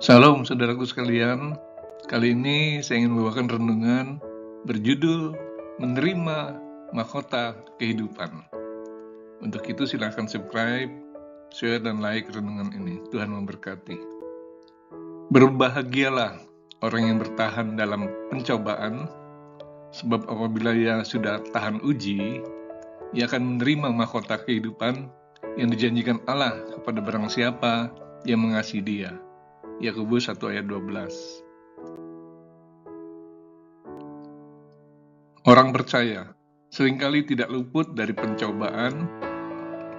Shalom saudaraku sekalian, kali ini saya ingin membawakan renungan berjudul Menerima Mahkota Kehidupan. Untuk itu silakan subscribe, share, dan like renungan ini. Tuhan memberkati. Berbahagialah orang yang bertahan dalam pencobaan, sebab apabila ia sudah tahan uji, ia akan menerima mahkota kehidupan yang dijanjikan Allah kepada barang siapa yang mengasihi dia. Yakobus 1 ayat 12. Orang percaya seringkali tidak luput dari pencobaan.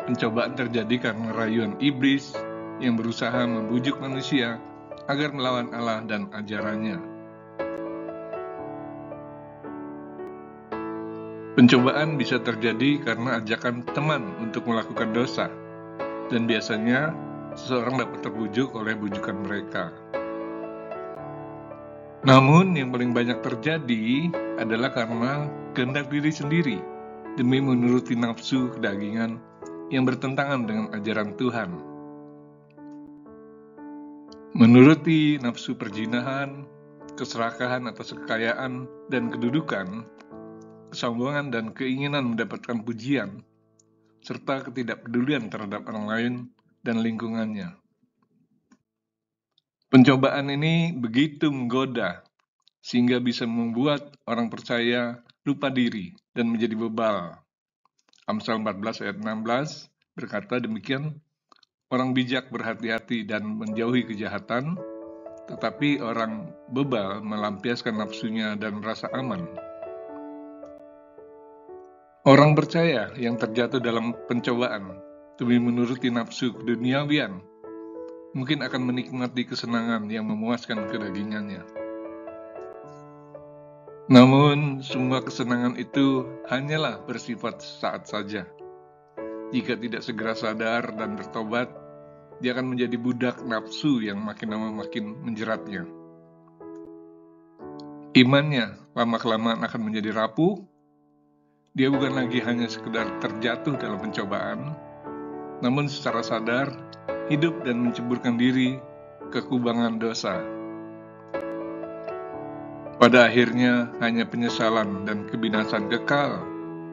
Pencobaan terjadi karena rayuan iblis yang berusaha membujuk manusia agar melawan Allah dan ajarannya. Pencobaan bisa terjadi karena ajakan teman untuk melakukan dosa, dan biasanya seseorang dapat terbujuk oleh bujukan mereka. Namun yang paling banyak terjadi adalah karena kehendak diri sendiri demi menuruti nafsu kedagingan yang bertentangan dengan ajaran Tuhan. Menuruti nafsu perjinahan, keserakahan atas kekayaan dan kedudukan, kesombongan dan keinginan mendapatkan pujian, serta ketidakpedulian terhadap orang lain dan lingkungannya. Pencobaan ini begitu menggoda, sehingga bisa membuat orang percaya lupa diri dan menjadi bebal. Amsal 14 ayat 16 berkata demikian, orang bijak berhati-hati dan menjauhi kejahatan, tetapi orang bebal melampiaskan nafsunya dan merasa aman. Orang percaya yang terjatuh dalam pencobaan demi menuruti nafsu keduniawian mungkin akan menikmati kesenangan yang memuaskan kedagingannya. Namun, semua kesenangan itu hanyalah bersifat saat saja. Jika tidak segera sadar dan bertobat, dia akan menjadi budak nafsu yang makin lama makin menjeratnya. Imannya lama-kelamaan akan menjadi rapuh. Dia bukan lagi hanya sekedar terjatuh dalam pencobaan, namun secara sadar hidup dan menceburkan diri ke kubangan dosa. Pada akhirnya hanya penyesalan dan kebinasan kekal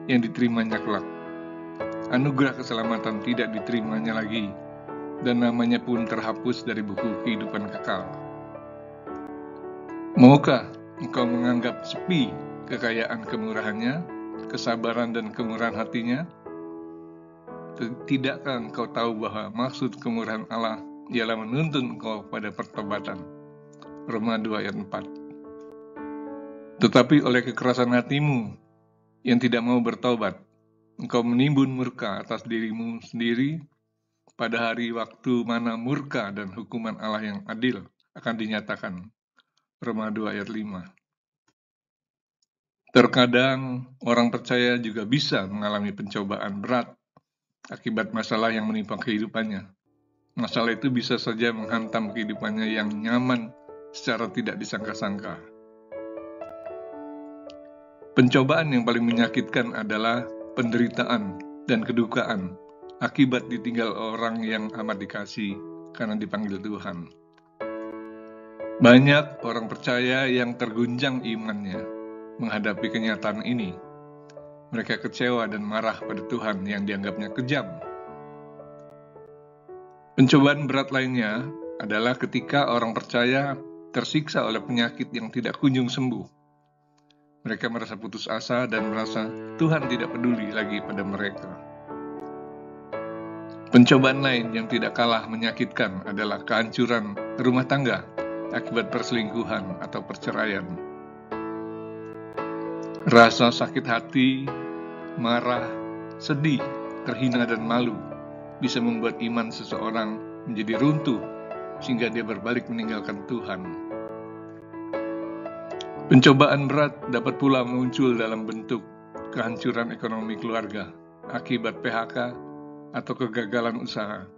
yang diterimanya kelak. Anugerah keselamatan tidak diterimanya lagi, dan namanya pun terhapus dari buku kehidupan kekal. Maukah engkau menganggap sepi kekayaan kemurahannya, kesabaran dan kemurahan hatinya? Tidakkah engkau tahu bahwa maksud kemurahan Allah ialah menuntun engkau pada pertobatan? Roma 2 ayat 4. Tetapi oleh kekerasan hatimu yang tidak mau bertobat, engkau menimbun murka atas dirimu sendiri pada hari waktu mana murka dan hukuman Allah yang adil akan dinyatakan. Roma 2 ayat 5. Terkadang orang percaya juga bisa mengalami pencobaan berat akibat masalah yang menimpa kehidupannya. Masalah itu bisa saja menghantam kehidupannya yang nyaman secara tidak disangka-sangka. Pencobaan yang paling menyakitkan adalah penderitaan dan kedukaan akibat ditinggal orang yang amat dikasih karena dipanggil Tuhan. Banyak orang percaya yang terguncang imannya menghadapi kenyataan ini. Mereka kecewa dan marah pada Tuhan yang dianggapnya kejam. Pencobaan berat lainnya adalah ketika orang percaya tersiksa oleh penyakit yang tidak kunjung sembuh. Mereka merasa putus asa dan merasa Tuhan tidak peduli lagi pada mereka. Pencobaan lain yang tidak kalah menyakitkan adalah kehancuran rumah tangga akibat perselingkuhan atau perceraian. Rasa sakit hati, marah, sedih, terhina dan malu bisa membuat iman seseorang menjadi runtuh sehingga dia berbalik meninggalkan Tuhan. Pencobaan berat dapat pula muncul dalam bentuk kehancuran ekonomi keluarga akibat PHK atau kegagalan usaha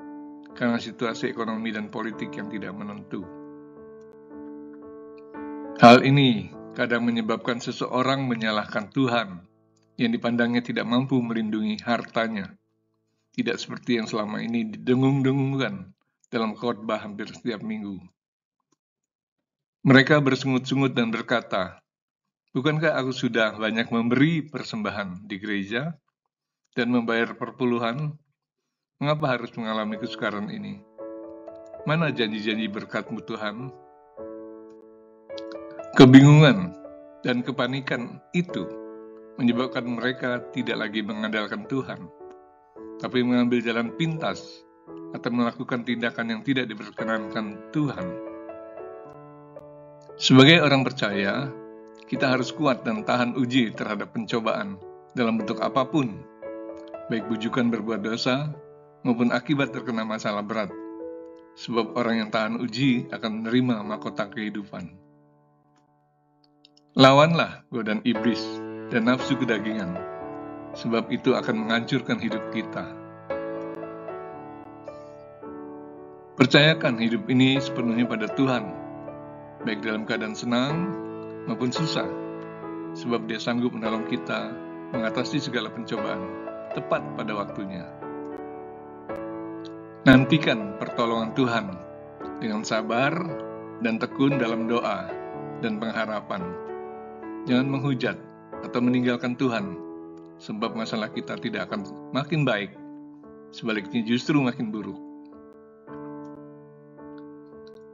karena situasi ekonomi dan politik yang tidak menentu. Hal ini kadang menyebabkan seseorang menyalahkan Tuhan yang dipandangnya tidak mampu melindungi hartanya. Tidak seperti yang selama ini didengung-dengungkan dalam khotbah hampir setiap minggu. Mereka bersungut-sungut dan berkata, "Bukankah aku sudah banyak memberi persembahan di gereja dan membayar perpuluhan? Mengapa harus mengalami kesukaran ini? Mana janji-janji berkat-Mu Tuhan?" Kebingungan dan kepanikan itu menyebabkan mereka tidak lagi mengandalkan Tuhan, tapi mengambil jalan pintas atau melakukan tindakan yang tidak diperkenankan Tuhan. Sebagai orang percaya, kita harus kuat dan tahan uji terhadap pencobaan dalam bentuk apapun, baik bujukan berbuat dosa maupun akibat terkena masalah berat, sebab orang yang tahan uji akan menerima mahkota kehidupan. Lawanlah godaan iblis dan nafsu kedagingan, sebab itu akan menghancurkan hidup kita. Percayakan hidup ini sepenuhnya pada Tuhan, baik dalam keadaan senang maupun susah, sebab Dia sanggup menolong kita mengatasi segala pencobaan tepat pada waktunya. Nantikan pertolongan Tuhan dengan sabar dan tekun dalam doa dan pengharapan. Jangan menghujat atau meninggalkan Tuhan, sebab masalah kita tidak akan makin baik, sebaliknya justru makin buruk.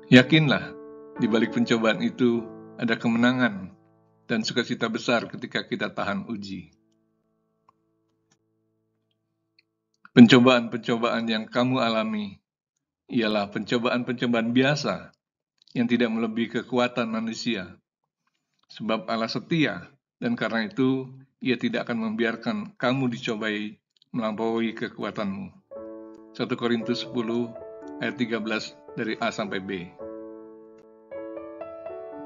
Yakinlah, di balik pencobaan itu ada kemenangan dan sukacita besar ketika kita tahan uji. Pencobaan-pencobaan yang kamu alami ialah pencobaan-pencobaan biasa yang tidak melebihi kekuatan manusia. Sebab Allah setia, dan karena itu Ia tidak akan membiarkan kamu dicobai melampaui kekuatanmu. 1 Korintus 10 ayat 13 dari A sampai B.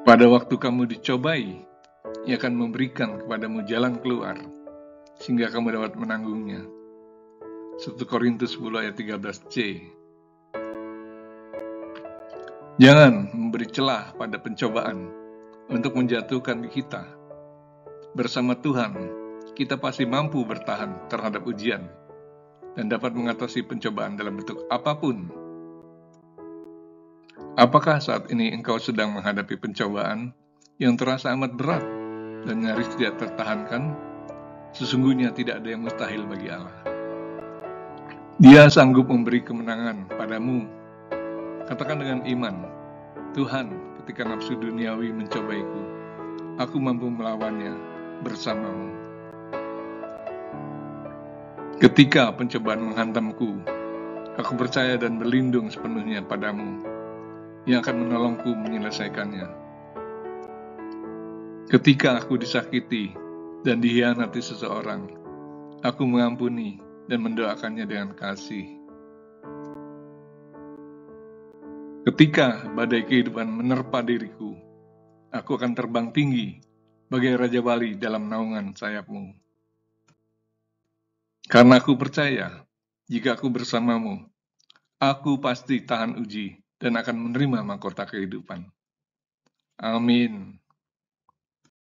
Pada waktu kamu dicobai, Ia akan memberikan kepadamu jalan keluar, sehingga kamu dapat menanggungnya. 1 Korintus 10 ayat 13c. Jangan memberi celah pada pencobaan untuk menjatuhkan kita. Bersama Tuhan, kita pasti mampu bertahan terhadap ujian dan dapat mengatasi pencobaan dalam bentuk apapun. Apakah saat ini engkau sedang menghadapi pencobaan yang terasa amat berat dan nyaris tidak tertahankan? Sesungguhnya tidak ada yang mustahil bagi Allah. Dia sanggup memberi kemenangan padamu. Katakan dengan iman, "Tuhan, ketika nafsu duniawi mencobaiku, aku mampu melawannya bersamamu. Ketika pencobaan menghantamku, aku percaya dan berlindung sepenuhnya padamu, yang akan menolongku menyelesaikannya. Ketika aku disakiti dan dihianati seseorang, aku mengampuni dan mendoakannya dengan kasih. Ketika badai kehidupan menerpa diriku, aku akan terbang tinggi bagai Raja Wali dalam naungan sayapmu. Karena aku percaya, jika aku bersamamu, aku pasti tahan uji dan akan menerima mahkota kehidupan." Amin.